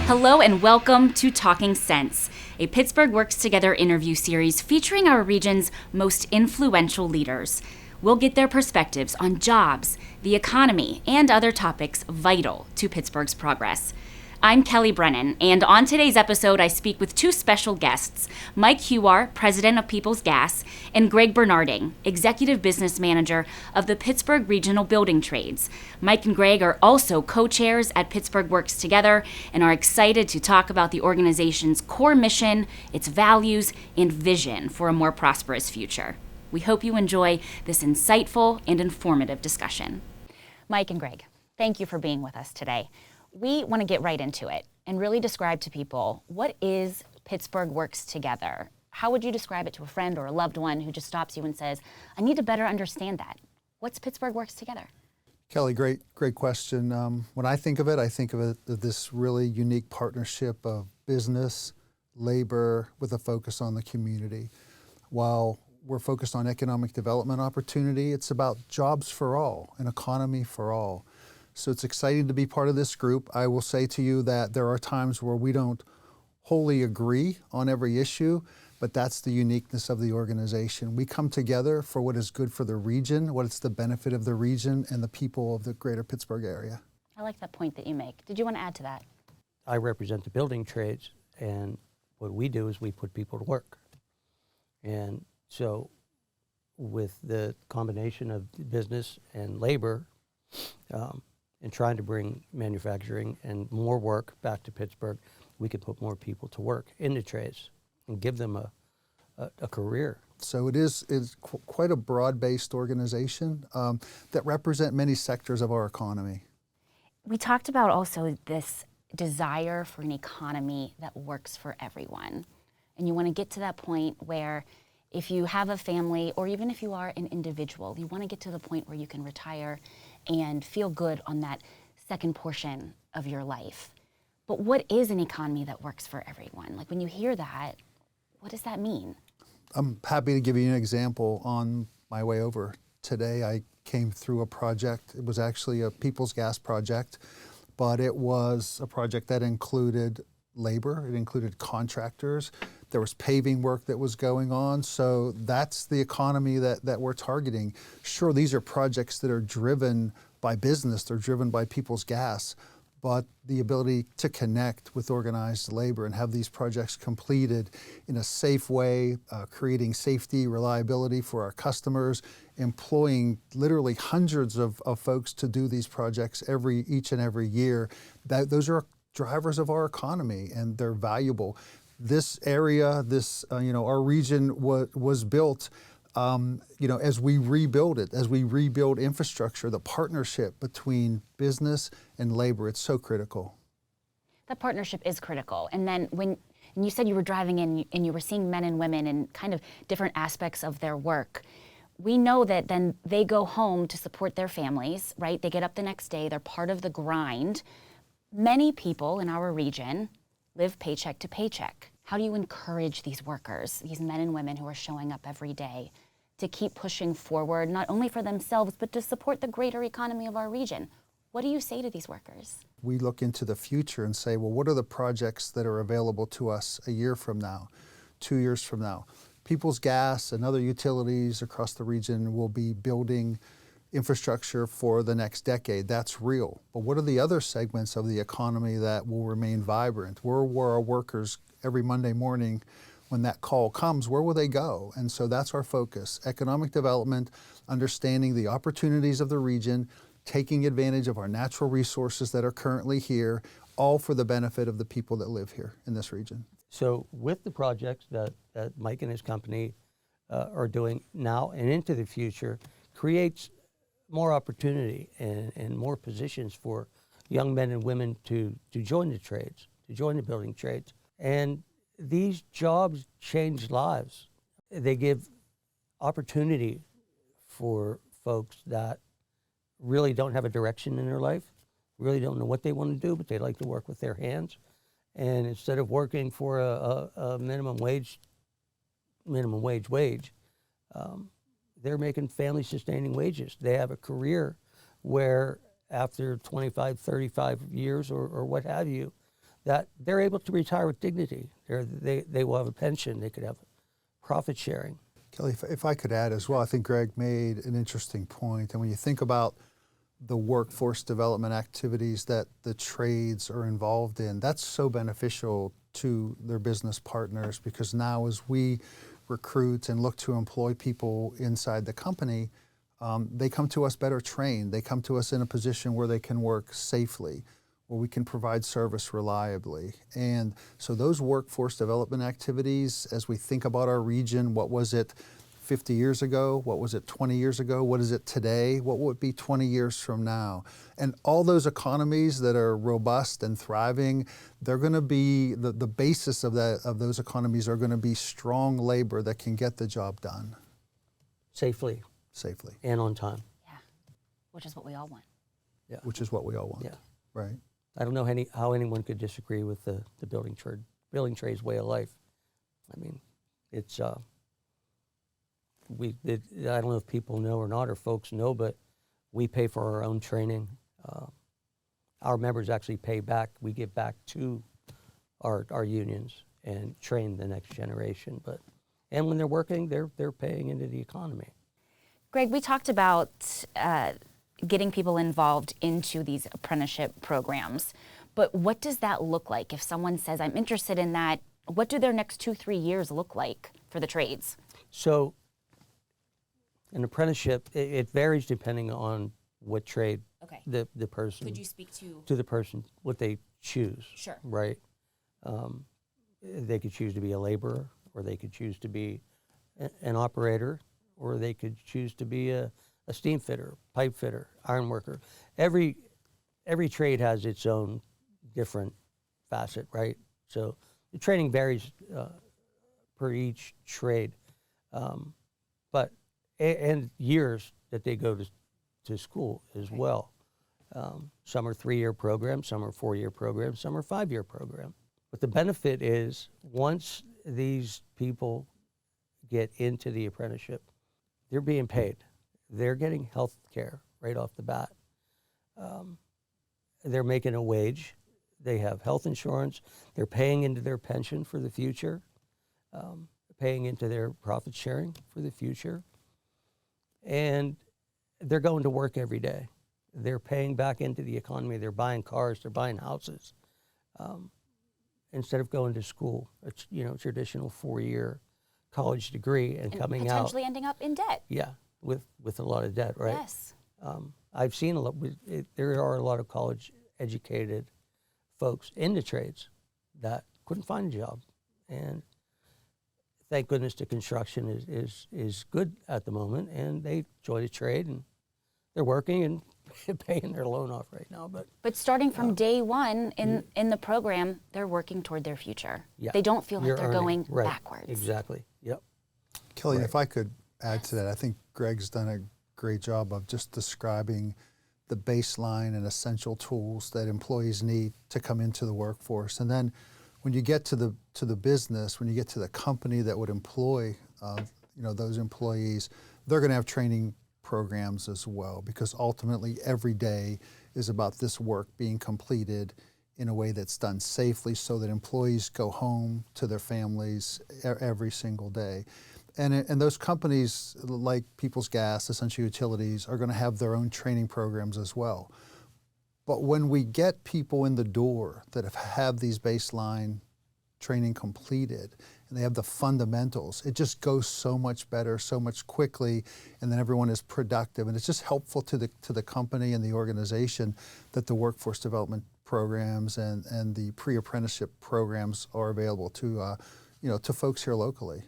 Hello and welcome to Talking Sense, a Pittsburgh Works Together interview series featuring our region's most influential leaders. We'll get their perspectives on jobs, the economy, and other topics vital to Pittsburgh's progress. I'm Kelly Brennan, and on today's episode, I speak with two special guests, Mike Huwar, president of Peoples Gas, and Greg Bernarding, executive business manager of the Pittsburgh Regional Building Trades. Mike and Greg are also co-chairs at Pittsburgh Works Together and are excited to talk about the organization's core mission, its values, and vision for a more prosperous future. We hope you enjoy this insightful and informative discussion. Mike and Greg, thank you for being with us today. We want to get right into it and really describe to people, what is Pittsburgh Works Together? How would you describe it to a friend or a loved one who just stops you and says, I need to better understand that? What's Pittsburgh Works Together? Kelly, great question. When I think of it as this really unique partnership of business, labor, with a focus on the community. While we're focused on economic development opportunity, it's about jobs for all, an economy for all. So it's exciting to be part of this group. I will say to you that there are times where we don't wholly agree on every issue, but that's the uniqueness of the organization. We come together for what is good for the region, what is the benefit of the region and the people of the greater Pittsburgh area. I like that point that you make. Did you want to add to that? I represent the building trades, and what we do is we put people to work. And so with the combination of business and labor, and trying to bring manufacturing and more work back to Pittsburgh, we could put more people to work in the trades and give them a career. So it's quite a broad-based organization that represent many sectors of our economy. We talked about also this desire for an economy that works for everyone. And you want to get to that point where if you have a family, or even if you are an individual, you want to get to the point where you can retire and feel good on that second portion of your life. But what is an economy that works for everyone? Like when you hear that, what does that mean? I'm happy to give you an example. On my way over today, I came through a project. It was actually a Peoples Gas project, but it was a project that included labor, it included contractors, there was paving work that was going on. So that's the economy that we're targeting. Sure, these are projects that are driven by business, they're driven by Peoples Gas, but the ability to connect with organized labor and have these projects completed in a safe way, creating safety, reliability for our customers, employing literally hundreds of folks to do these projects each and every year. Those are drivers of our economy, and they're valuable. This area, our region was built, as we rebuild it, as we rebuild infrastructure, the partnership between business and labor, it's so critical. That partnership is critical. And then when you said you were driving in and you were seeing men and women in kind of different aspects of their work, we know that then they go home to support their families, right? They get up the next day, they're part of the grind. Many people in our region live paycheck to paycheck. How do you encourage these workers, these men and women who are showing up every day, to keep pushing forward, not only for themselves, but to support the greater economy of our region? What do you say to these workers? We look into the future and say, well, what are the projects that are available to us a year from now, 2 years from now? Peoples Gas and other utilities across the region will be building infrastructure for the next decade. That's real. But what are the other segments of the economy that will remain vibrant? Where will our workers every Monday morning, when that call comes, where will they go? And so that's our focus. Economic development, understanding the opportunities of the region, taking advantage of our natural resources that are currently here, all for the benefit of the people that live here in this region. So with the projects that Mike and his company are doing now and into the future, creates more opportunity and more positions for young men and women to join the trades, to join the building trades. And these jobs change lives. They give opportunity for folks that really don't have a direction in their life, really don't know what they want to do, but they like to work with their hands. And instead of working for a minimum wage, they're making family-sustaining wages. They have a career where after 25, 35 years or what have you, that they're able to retire with dignity. They will have a pension. They could have profit sharing. Kelly, if I could add as well, I think Greg made an interesting point. And when you think about the workforce development activities that the trades are involved in, that's so beneficial to their business partners, because now as we recruit and look to employ people inside the company, they come to us better trained. They come to us in a position where they can work safely, where we can provide service reliably. And so those workforce development activities, as we think about our region, what was it 50 years ago? What was it 20 years ago? What is it today? What will it be 20 years from now? And all those economies that are robust and thriving, they're going to be, the basis of those economies are going to be strong labor that can get the job done. Safely. And on time. Yeah, which is what we all want. Yeah. Which is what we all want. Yeah. Right. I don't know how anyone could disagree with the building trade's way of life. I mean, it's I don't know if people know or not, or folks know, but we pay for our own training. Our members actually pay back. We give back to our unions and train the next generation. And when they're working, they're paying into the economy. Greg, we talked about getting people involved into these apprenticeship programs, but what does that look like? If someone says, I'm interested in that, what do their next 2-3 years look like for the trades? So an apprenticeship, it varies depending on what trade the person. Could you speak to the person, what they choose? Sure. Right? They could choose to be a laborer, or they could choose to be an operator, or they could choose to be a steam fitter, pipe fitter, iron worker. Every trade has its own different facet, right? So the training varies per each trade, and years that they go to school as well. Some are 3-year programs, some are 4-year programs, some are 5-year programs. But the benefit is, once these people get into the apprenticeship, they're being paid. They're getting health care right off the bat. They're making a wage. They have health insurance. They're paying into their pension for the future, paying into their profit sharing for the future. And they're going to work every day. They're paying back into the economy. They're buying cars. They're buying houses. Instead of going to school, a traditional 4-year college degree and coming out. Potentially ending up in debt. Yeah, with a lot of debt, right? Yes. I've seen there are a lot of college-educated folks in the trades that couldn't find a job. And thank goodness the construction is good at the moment, and they join a trade, and they're working and paying their loan off right now. But starting from day one in the program, they're working toward their future. Yeah. They don't feel like they're earning, going right, backwards. Exactly. Yep. Kelly, Right. if I could add to that, I think Greg's done a great job of just describing the baseline and essential tools that employees need to come into the workforce. And then when you get to the business, when you get to the company that would employ those employees, they're going to have training programs as well, because ultimately every day is about this work being completed in a way that's done safely, so that employees go home to their families every single day. And those companies like Peoples Gas, Essential Utilities, are going to have their own training programs as well. But when we get people in the door that have these baseline training completed, and they have the fundamentals, it just goes so much better, so much quickly, and then everyone is productive. And it's just helpful to the company and the organization that the workforce development programs and the pre-apprenticeship programs are available to folks here locally.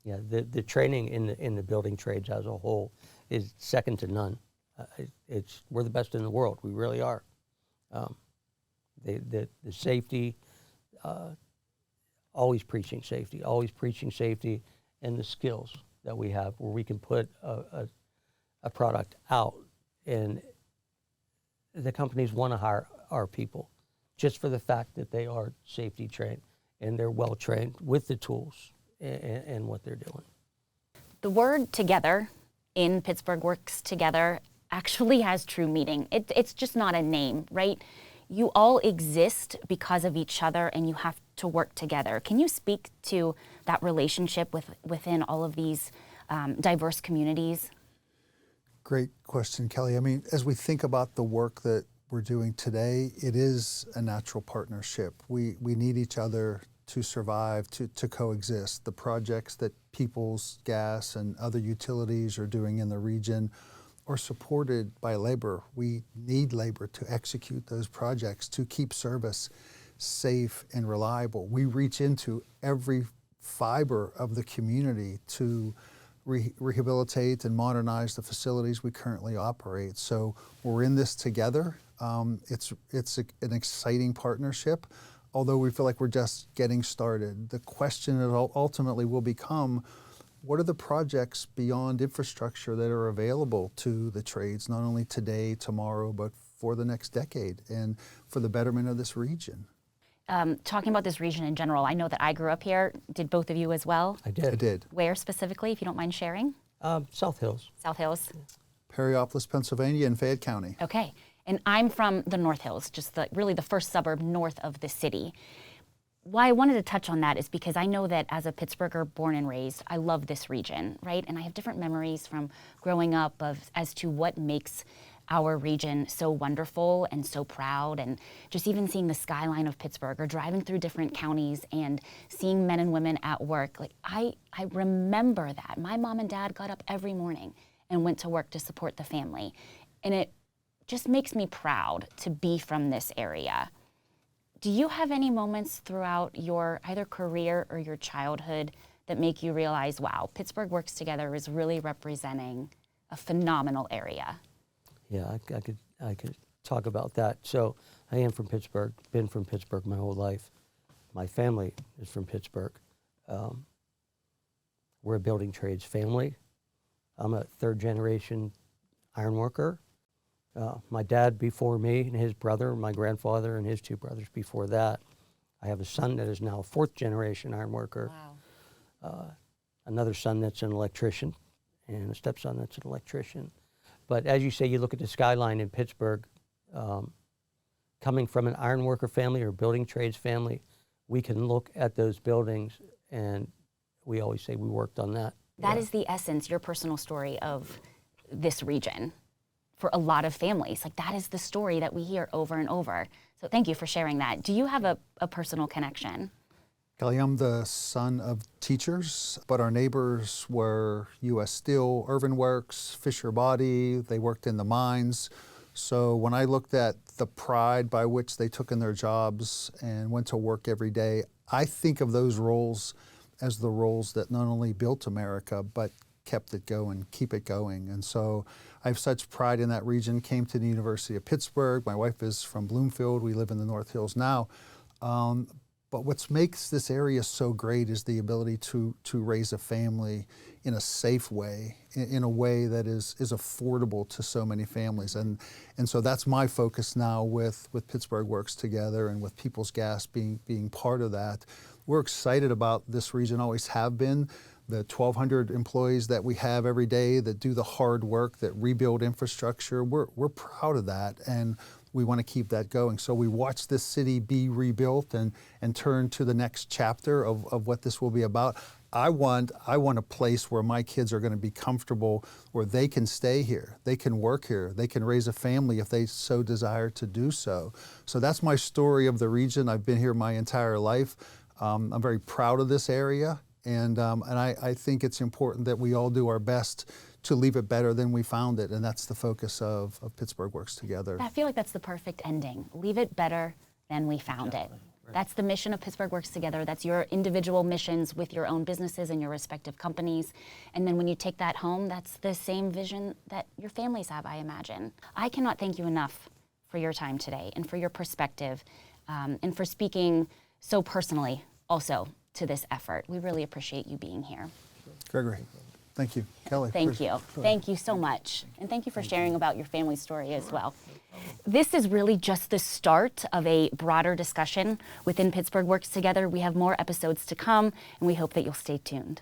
Yeah, the training in the building trades as a whole is second to none. We're the best in the world. We really are. The safety, always preaching safety, and the skills that we have, where we can put a product out, and the companies want to hire our people just for the fact that they are safety trained and they're well trained with the tools and what they're doing. The word together in Pittsburgh Works Together actually has true meaning. It's just not a name, right? you all exist because of each other and you have to work together. Can you speak to that relationship within all of these diverse communities? Great question, Kelly. I mean, as we think about the work that we're doing today, it is a natural partnership. We need each other to survive, to coexist. The projects that People's Gas and other utilities are doing in the region are supported by labor. We need labor to execute those projects, to keep service safe and reliable. We reach into every fiber of the community to rehabilitate and modernize the facilities we currently operate. So we're in this together. It's an exciting partnership, although we feel like we're just getting started. The question ultimately will become, what are the projects beyond infrastructure that are available to the trades, not only today, tomorrow, but for the next decade and for the betterment of this region? Talking about this region in general, I know that I grew up here. Did both of you as well? I did. I did. Where specifically, if you don't mind sharing? South Hills. South Hills? Perryopolis, Pennsylvania, and Fayette County. Okay. And I'm from the North Hills, just really the first suburb north of the city. Why I wanted to touch on that is because I know that as a Pittsburgher born and raised, I love this region, right? And I have different memories from growing up as to what makes our region so wonderful and so proud, and just even seeing the skyline of Pittsburgh or driving through different counties and seeing men and women at work. Like I remember that. My mom and dad got up every morning and went to work to support the family. And it just makes me proud to be from this area. Do you have any moments throughout your either career or your childhood that make you realize, wow, Pittsburgh Works Together is really representing a phenomenal area? Yeah, I could talk about that. So I am from Pittsburgh, been from Pittsburgh my whole life. My family is from Pittsburgh. We're a building trades family. I'm a third generation iron worker. My dad before me and his brother, my grandfather and his two brothers before that. I have a son that is now a fourth generation iron worker. Wow. Another son that's an electrician and a stepson that's an electrician. But as you say, you look at the skyline in Pittsburgh, coming from an iron worker family or building trades family, we can look at those buildings and we always say we worked on that. That is the essence, your personal story of this region. For a lot of families, like that is the story that we hear over and over. So thank you for sharing that. Do you have a personal connection? Kelly, I'm the son of teachers, but our neighbors were U.S. Steel, Irvin Works, Fisher Body. They worked in the mines. So when I looked at the pride by which they took in their jobs and went to work every day, I think of those roles as the roles that not only built America, but kept it going, keep it going. And so I have such pride in that region. Came to the University of Pittsburgh. My wife is from Bloomfield. We live in the North Hills now. But what makes this area so great is the ability to raise a family in a safe way, in a way that is affordable to so many families. And so that's my focus now with Pittsburgh Works Together and with People's Gas being part of that. We're excited about this region, always have been. The 1,200 employees that we have every day that do the hard work, that rebuild infrastructure, we're proud of that, and we want to keep that going. So we watch this city be rebuilt and turn to the next chapter of what this will be about. I want a place where my kids are going to be comfortable, where they can stay here, they can work here, they can raise a family if they so desire to do so. So that's my story of the region. I've been here my entire life. I'm very proud of this area. And I think it's important that we all do our best to leave it better than we found it, and that's the focus of Pittsburgh Works Together. I feel like that's the perfect ending. Leave it better than we found it. Right. That's the mission of Pittsburgh Works Together. That's your individual missions with your own businesses and your respective companies. And then when you take that home, that's the same vision that your families have, I imagine. I cannot thank you enough for your time today and for your perspective and for speaking so personally also to this effort. We really appreciate you being here. Gregory, thank you. Kelly. Thank you. Thank you so much. And thank you for sharing about your family story as well. This is really just the start of a broader discussion within Pittsburgh Works Together. We have more episodes to come, and we hope that you'll stay tuned.